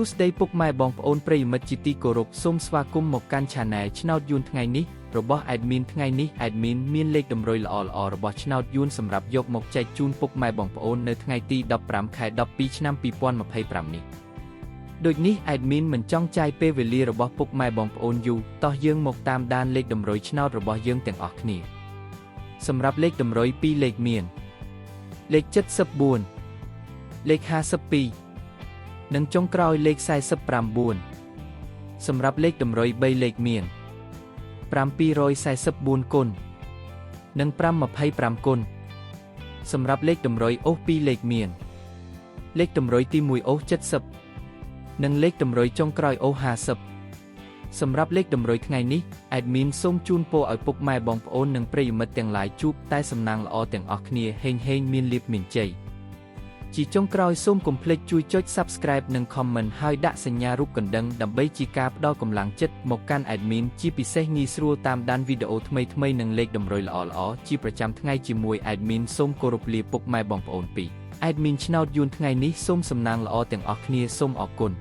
ស្ដីពុកម៉ែបងប្អូនប្រិយមិត្តជាទីគោរពសូមស្វាគមន៍មកកាន់ Channel ឆ្នោតយួនថ្ងៃនេះរបស់ Admin ថ្ងៃនេះ Admin មានលេខតម្រុយល្អៗរបស់ឆ្នោតយួនសម្រាប់យកមកចែកជូនពុកម៉ែបងប្អូននៅថ្ងៃទី15 ខែ 12 ឆ្នាំ 2025 នេះដូចនេះ Admin មិនចង់ចាយពេលវេលារបស់ពុកម៉ែបងប្អូនយូរតោះយើងមកតាមដានលេខតម្រុយឆ្នោតរបស់យើងទាំងអស់គ្នាសម្រាប់លេខតម្រុយ2លេខមានលេខ74លេខ52និងចុងក្រោយលេខ49សម្រាប់លេខតម្រុយ3លេខមាន744គុណនិង525គុណសម្រាប់លេខតម្រុយអូស2លេខមានលេខតម្រុយទី1អូស70និងលេខតម្រុយចុងក្រោយអូស50សម្រាប់លេខតម្រុយថ្ងៃនេះ Admin សូមជូនពរឲ្យពុកម៉ែបងប្អូននិងប្រិយមិត្តទាំងឡាយជួបតែសំណាងល្អទាំងអស់គ្នាហេងមានលាភមានជ័យជាចុងក្រោយសូមកុំភ្លេចជួយចុច Subscribe និង Comment ហើយដាក់សញ្ញារូបកណ្ដឹងដើម្បីជាការផ្ដល់កម្លាំងចិត្តមកកាន់ Admin ជាពិសេសងាយស្រួលតាមដានវីដេអូថ្មីៗនិងលេខតម្រុយល្អៗជាប្រចាំថ្ងៃជាមួយ Admin សូមគោរពលាពុកម៉ែបងប្អូនពី Admin ឆ្នោតយួនថ្ងៃនេះសូមសំណាងល្អទាំងអស់គ្នាសូមអរគុណ